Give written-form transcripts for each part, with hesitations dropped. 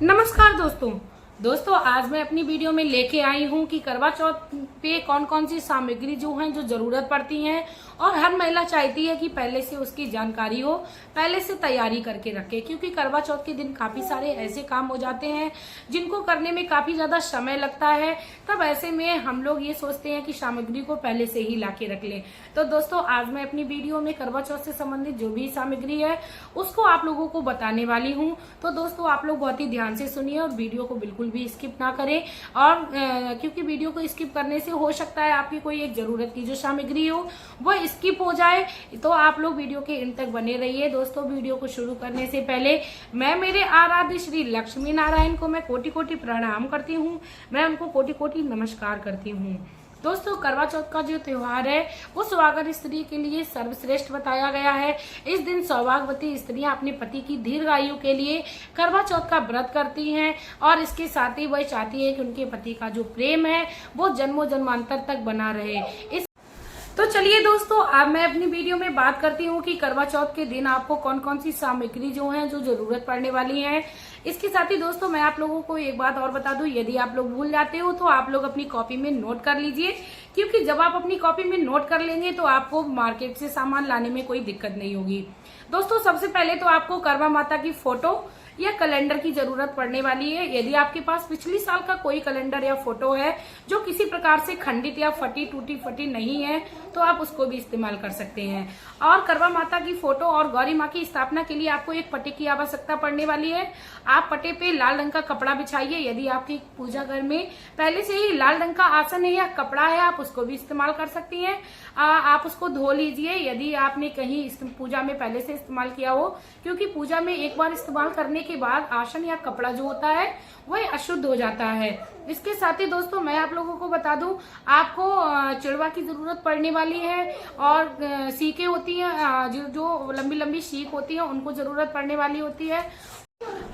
नमस्कार दोस्तों आज मैं अपनी वीडियो में लेके आई हूँ कि करवा चौथ पे कौन कौन सी सामग्री जो है जो जरूरत पड़ती है और हर महिला चाहती है कि पहले से उसकी जानकारी हो, पहले से तैयारी करके रखे, क्योंकि करवा चौथ के दिन काफी सारे ऐसे काम हो जाते हैं जिनको करने में काफी ज्यादा समय लगता है। तब ऐसे में हम लोग ये सोचते हैं कि सामग्री को पहले से ही ला के रख लें। तो दोस्तों आज मैं अपनी वीडियो में करवा चौथ से संबंधित जो भी सामग्री है उसको आप लोगों को बताने वाली हूँ। तो दोस्तों आप लोग बहुत ही ध्यान से सुनिए और वीडियो को बिल्कुल भी स्किप ना करें, और क्योंकि वीडियो को स्किप करने से हो सकता है आपकी कोई एक जरूरत की जो सामग्री हो वो स्किप हो जाए। तो आप लोग वीडियो के अंत तक बने रहिए। दोस्तों वीडियो को शुरू करने से पहले मैं मेरे आराध्य श्री लक्ष्मी नारायण को मैं कोटि कोटि प्रणाम करती हूँ, मैं उनको कोटि कोटि नमस्कार करती हूँ। दोस्तों करवा चौथ का जो त्योहार है वो सुहागन स्त्री के लिए सर्वश्रेष्ठ बताया गया है। इस दिन सौभाग्यवती स्त्रियां अपने पति की दीर्घ आयु के लिए करवा चौथ का व्रत करती हैं और इसके साथ ही वह चाहती है कि उनके पति का जो प्रेम है वो जन्मों जन्मांतर तक बना रहे। तो चलिए दोस्तों अब मैं अपनी वीडियो में बात करती हूँ कि करवा चौथ के दिन आपको कौन कौन सी सामग्री जो है जो जरूरत पड़ने वाली है। इसके साथ ही दोस्तों मैं आप लोगों को एक बात और बता दूं, यदि आप लोग भूल जाते हो तो आप लोग अपनी कॉपी में नोट कर लीजिए, क्योंकि जब आप अपनी कॉपी में नोट कर लेंगे तो आपको मार्केट से सामान लाने में कोई दिक्कत नहीं होगी। दोस्तों सबसे पहले तो आपको करवा माता की फोटो या कैलेंडर की जरूरत पड़ने वाली है। यदि आपके पास पिछली साल का कोई कैलेंडर या फोटो है जो किसी प्रकार से खंडित या फटी टूटी फटी नहीं है तो आप उसको भी इस्तेमाल कर सकते हैं। और करवा माता की फोटो और गौरी माँ की स्थापना के लिए आपको एक पटे की आवश्यकता पड़ने वाली है। आप पटे पे लाल रंग का कपड़ा बिछाइए। यदि आपके पूजा घर में पहले से ही लाल रंग का आसन है या कपड़ा है आप उसको भी इस्तेमाल कर सकती हैं। आप उसको धो लीजिए यदि आपने कहीं पूजा में पहले से इस्तेमाल किया हो, क्योंकि पूजा में एक बार इस्तेमाल करने के बाद आसन या कपड़ा जो होता है वह अशुद्ध हो जाता है। इसके साथ ही दोस्तों मैं आप लोगों को बता दूं, आपको चिड़वा की जरूरत पड़ने वाली है और सीखें होती हैं जो लंबी लंबी सीख होती है उनको जरूरत पड़ने वाली होती है।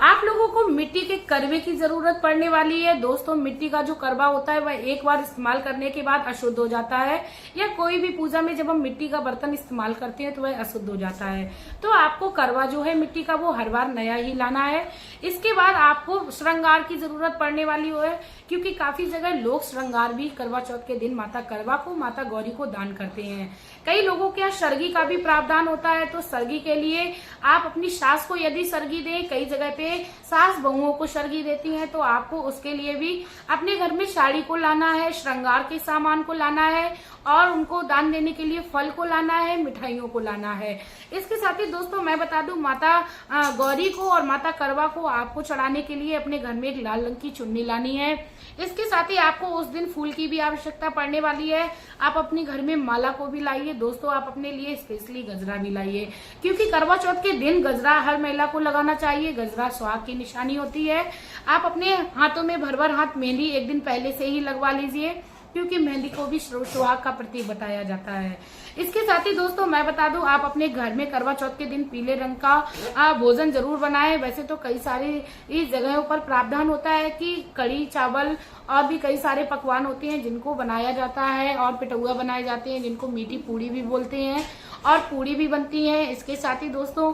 आप लोगों को मिट्टी के करवे की जरूरत पड़ने वाली है। दोस्तों मिट्टी का जो करवा होता है वह एक बार इस्तेमाल करने के बाद अशुद्ध हो जाता है, या कोई भी पूजा में जब हम मिट्टी का बर्तन इस्तेमाल करते हैं तो वह अशुद्ध हो जाता है। तो आपको करवा जो है मिट्टी का वो हर बार नया ही लाना है। इसके बाद आपको श्रृंगार की जरूरत पड़ने वाली है, क्योंकि काफी जगह लोग श्रृंगार भी करवा चौथ के दिन माता करवा को माता गौरी को दान करते हैं। कई लोगों के यहाँ सरगी का भी प्रावधान होता है, तो सरगी के लिए आप अपनी सास को यदि सरगी दें, कई जगह पे सास बहुओं को सरगी देती हैं, तो आपको उसके लिए भी अपने घर में साड़ी को लाना है, श्रृंगार के सामान को लाना है और उनको दान देने के लिए फल को लाना है, मिठाइयों को लाना है। इसके साथ ही दोस्तों मैं बता दूं, माता गौरी को और माता करवा को आपको चढ़ाने के लिए अपने घर में एक लाल रंग की चुन्नी लानी है। इसके साथ ही आपको उस दिन फूल की भी आवश्यकता पड़ने वाली है। आप अपने घर में माला को भी लाइए। दोस्तों आप अपने लिए स्पेशली गजरा भी लाइए, क्योंकि करवा चौथ के दिन गजरा हर महिला को लगाना चाहिए। गजरा सुहाग की निशानी होती है। आप अपने हाथों में भर भर हाथ मेहंदी एक दिन पहले से ही लगवा लीजिए, क्योंकि मेहंदी को भी सुहाग का प्रतीक बताया जाता है। इसके साथ ही दोस्तों मैं बता दूं, आप अपने घर में करवा चौथ के दिन पीले रंग का भोजन जरूर बनाएं। वैसे तो कई सारी जगहों पर प्रावधान होता है कि कढ़ी चावल और भी कई सारे पकवान होते हैं जिनको बनाया जाता है, और पिटौआ बनाए जाते हैं जिनको मीठी पूड़ी भी बोलते हैं, और पूड़ी भी बनती है। इसके साथ ही दोस्तों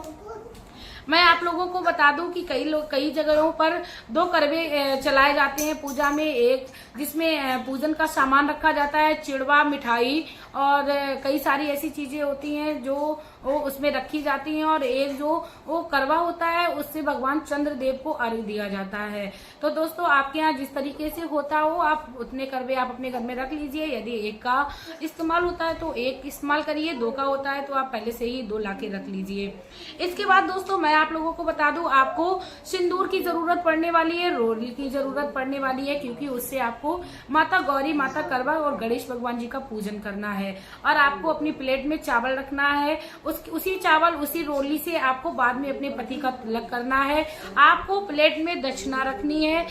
मैं आप लोगों को बता दूं कि कई जगहों पर दो करवे चलाए जाते हैं पूजा में। एक जिसमें पूजन का सामान रखा जाता है, चिड़वा, मिठाई और कई सारी ऐसी चीजें होती हैं जो वो उसमें रखी जाती हैं, और एक जो वो करवा होता है उससे भगवान चंद्रदेव को अर्घ्य दिया जाता है। तो दोस्तों आपके यहाँ जिस तरीके से होता हो आप उतने करवे आप अपने घर में रख लीजिए। यदि एक का इस्तेमाल होता है तो एक इस्तेमाल करिए, दो का होता है तो आप पहले से ही दो लाके रख लीजिए। इसके बाद दोस्तों मैं आप लोगों को बता दूं, आपको सिंदूर की जरूरत पड़ने वाली है, रोली की जरूरत पड़ने वाली है, क्योंकि उससे आपको माता गौरी, माता करवा और गणेश भगवान जी का पूजन करना है। और आपको अपनी प्लेट में चावल रखना है, उसी चावल उसी रोली से आपको बाद में अपने पति का तिलक करना है। आपको प्लेट में दक्षिणा रखनी है।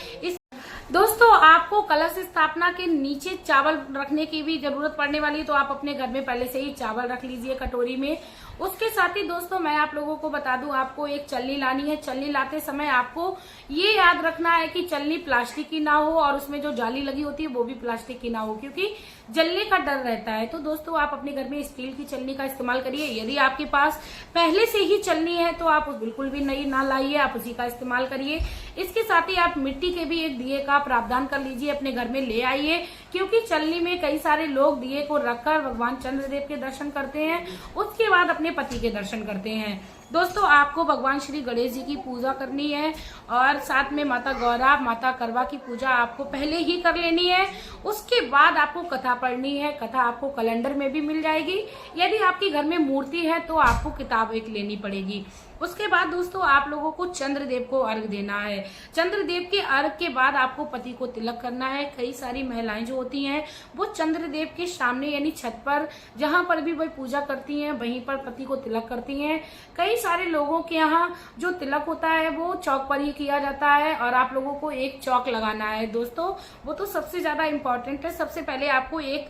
दोस्तों आपको कलश स्थापना के नीचे चावल रखने की भी जरूरत पड़ने वाली है, तो आप अपने घर में पहले से ही चावल रख लीजिए कटोरी में। उसके साथ ही दोस्तों मैं आप लोगों को बता दूं, आपको एक चलनी लानी है। चलनी लाते समय आपको ये याद रखना है कि चलनी प्लास्टिक की ना हो और उसमें जो जाली लगी होती है वो भी प्लास्टिक की ना हो, क्योंकि जलने का डर रहता है। तो दोस्तों आप अपने घर में स्टील की चलनी का इस्तेमाल करिए। यदि आपके पास पहले से ही चलनी है तो आप बिल्कुल भी नई ना लाइए, आप उसी का इस्तेमाल करिए। इसके साथ ही आप मिट्टी के भी एक दिए का प्रावधान कर लीजिए, अपने घर में ले आइए, क्योंकि चलनी में कई सारे लोग दिए को रखकर भगवान चंद्रदेव के दर्शन करते हैं, उसके बाद अपने पति के दर्शन करते हैं। दोस्तों आपको भगवान श्री गणेश जी की पूजा करनी है और साथ में माता गौरा, माता करवा की पूजा आपको पहले ही कर लेनी है। उसके बाद आपको कथा पढ़नी है। कथा आपको कैलेंडर में भी मिल जाएगी। यदि आपके घर में मूर्ति है तो आपको किताब एक लेनी पड़ेगी। उसके बाद दोस्तों आप लोगों को चंद्रदेव को अर्घ देना है। चंद्रदेव के अर्घ के बाद आपको पति को तिलक करना है। कई सारी महिलाएं जो होती हैं वो चंद्रदेव के सामने यानी छत पर जहां पर भी वह पूजा करती हैं वहीं पर पति को तिलक करती हैं। कई सारे लोगों के यहाँ जो तिलक होता है वो चौक पर ही किया जाता है और आप लोगों को एक चौक लगाना है। दोस्तों वो तो सबसे ज्यादा इम्पोर्टेंट है। सबसे पहले आपको एक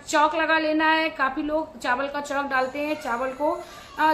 चौक लगा लेना है। काफी लोग चावल का चौक डालते हैं, चावल को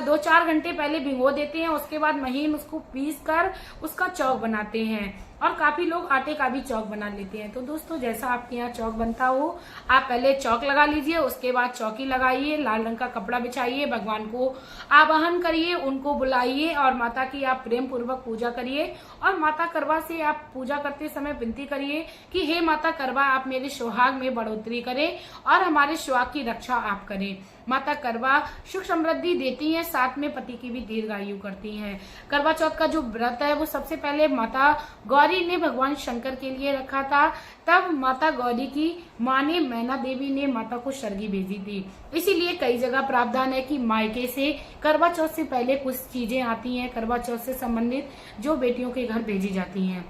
2-4 घंटे पहले भिगो देते हैं, उसके बाद महीन उसको पीस कर उसका चौक बनाते हैं और काफी लोग आटे का भी चौक बना लेते हैं। तो दोस्तों जैसा आपके यहाँ चौक बनता हो आप पहले चौक लगा लीजिए, उसके बाद चौकी लगाइए, लाल रंग का कपड़ा बिछाइए, भगवान को आवाहन करिए, उनको बुलाइए और माता की आप प्रेम पूर्वक पूजा करिए। और माता करवा से आप पूजा करते समय विनती करिए कि हे माता करवा आप मेरे सुहाग में बढ़ोतरी करें और हमारे सुहाग की रक्षा आप करें। माता करवा सुख समृद्धि देती हैं, साथ में पति की भी दीर्घायु करती हैं। करवा चौथ का जो व्रत है वो सबसे पहले माता गौरी ने भगवान शंकर के लिए रखा था। तब माता गौरी की माँ ने, मैना देवी ने माता को स्वर्गी भेजी थी। इसीलिए कई जगह प्रावधान है कि मायके से करवा चौथ से पहले कुछ चीजें आती हैं करवा चौथ से संबंधित जो बेटियों के घर भेजी जाती हैं।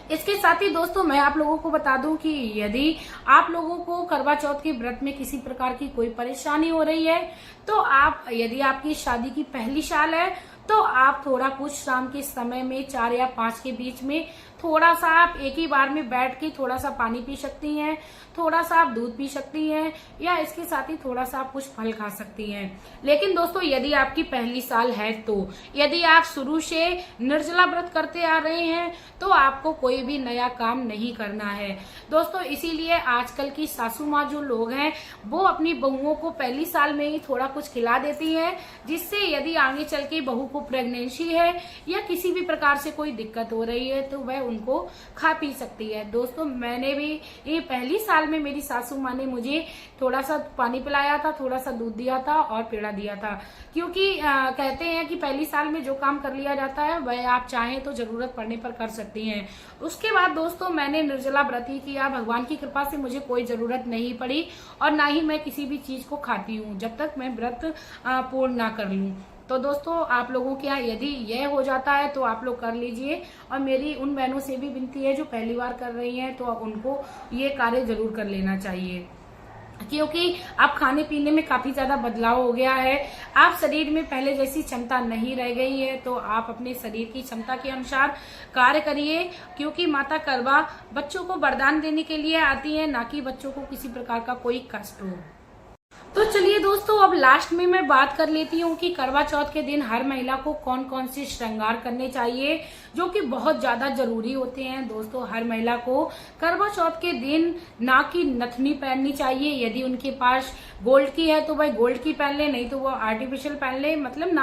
इसके साथ ही दोस्तों मैं आप लोगों को बता दूं कि यदि आप लोगों को करवा चौथ के व्रत में किसी प्रकार की कोई परेशानी हो रही है तो आप, यदि आपकी शादी की पहली साल है तो आप थोड़ा कुछ शाम के समय में 4 या 5 के बीच में थोड़ा सा आप एक ही बार में बैठ के थोड़ा सा पानी पी सकती हैं, थोड़ा सा आप दूध पी सकती हैं या इसके साथ ही थोड़ा सा आप कुछ फल खा सकती हैं। लेकिन दोस्तों यदि आपकी पहली साल है तो यदि आप शुरू से निर्जला व्रत करते आ रहे हैं तो आपको कोई भी नया काम नहीं करना है। दोस्तों इसीलिए आजकल की सासू माँ जो लोग हैं वो अपनी बहुओं को पहली साल में ही थोड़ा कुछ खिला देती हैं, जिससे यदि आगे चल के बहू को प्रेगनेंसी है या किसी भी प्रकार से कोई दिक्कत हो रही है तो वह उनको खा पी सकती है। दोस्तों मैंने भी ये पहली साल में मेरी सासू माँ ने मुझे थोड़ा सा पानी पिलाया था, थोड़ा सा दूध दिया था और पेड़ा दिया था, क्योंकि कहते हैं कि पहली साल में जो काम कर लिया जाता है वह आप चाहें तो जरूरत पड़ने पर कर सकती हैं। उसके बाद दोस्तों मैंने निर्जला व्रत ही किया। भगवान की कृपा से मुझे कोई जरूरत नहीं पड़ी और ना ही मैं किसी भी चीज को खाती हूँ जब तक मैं व्रत पूर्ण ना कर लूँ। तो दोस्तों आप लोगों के यहाँ यदि यह हो जाता है तो आप लोग कर लीजिए और मेरी उन बहनों से भी विनती है जो पहली बार कर रही हैं तो उनको ये कार्य जरूर कर लेना चाहिए, क्योंकि अब खाने पीने में काफी ज्यादा बदलाव हो गया है। आप शरीर में पहले जैसी क्षमता नहीं रह गई है तो आप अपने शरीर की क्षमता के अनुसार कार्य करिए, क्योंकि माता करवा बच्चों को वरदान देने के लिए आती है, ना कि बच्चों को किसी प्रकार का कोई कष्ट हो। तो चलिए दोस्तों अब लास्ट में मैं बात कर लेती हूँ कि करवा चौथ के दिन हर महिला को कौन कौन से श्रृंगार करने चाहिए जो कि बहुत ज्यादा जरूरी होते हैं। दोस्तों हर महिला को करवा चौथ के दिन नाक की नथनी पहननी चाहिए। यदि उनके पास गोल्ड की है तो वह गोल्ड की पहन ले, नहीं तो वो आर्टिफिशियल पहन ले, मतलब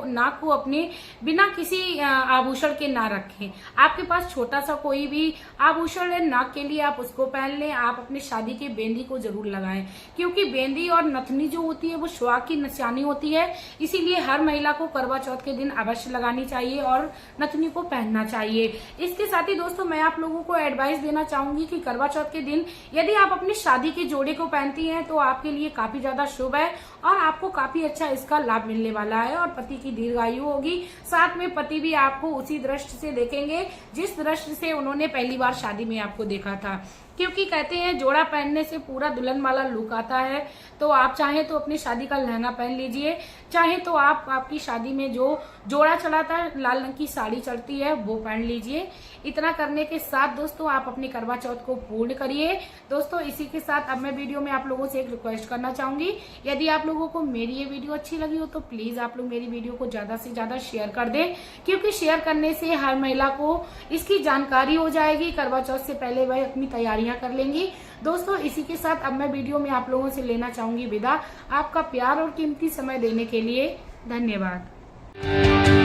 नाक को अपने बिना किसी आभूषण के ना रखें। आपके पास छोटा सा कोई भी आभूषण है नाक के लिए आप उसको पहन लें। आप अपनी शादी के बेंदी को जरूर लगाएं, क्योंकि बेंदी और नथनी जो होती है वो सुहाग की निशानी होती है। इसीलिए हर महिला को करवा चौथ के दिन अवश्य लगानी चाहिए और नथनी को पहनना चाहिए। इसके साथ ही दोस्तों मैं आप लोगों को एडवाइस देना चाहूंगी कि करवा चौथ के दिन यदि आप अपनी शादी के जोड़े को पहनती हैं तो आपके लिए काफी ज्यादा शुभ है और आपको काफी अच्छा इसका लाभ मिलने वाला है और पति की दीर्घायु होगी। साथ में पति भी आपको उसी दृष्टि से देखेंगे जिस दृष्टि से उन्होंने पहली बार शादी में आपको देखा था, क्योंकि कहते हैं जोड़ा पहनने से पूरा दुल्हन वाला लुक आता है। तो आप चाहें तो अपनी शादी का लहंगा पहन लीजिए, चाहे तो आप आपकी शादी में जो जोड़ा चला था लाल रंग की साड़ी चढ़ती है वो पहन लीजिए। इतना करने के साथ दोस्तों आप अपनी करवा चौथ को पूर्ण करिए। दोस्तों इसी के साथ अब मैं वीडियो में आप लोगों से एक रिक्वेस्ट करना चाहूंगी, यदि आप लोगों को मेरी ये वीडियो अच्छी लगी हो तो प्लीज आप लोग मेरी वीडियो को ज्यादा से ज्यादा शेयर कर दें, क्योंकि शेयर करने से हर महिला को इसकी जानकारी हो जाएगी। करवा चौथ से पहले वह अपनी तैयारियां कर लेंगी। दोस्तों इसी के साथ अब मैं वीडियो में आप लोगों से लेना चाहूंगी विदा। आपका प्यार और कीमती समय देने के लिए धन्यवाद।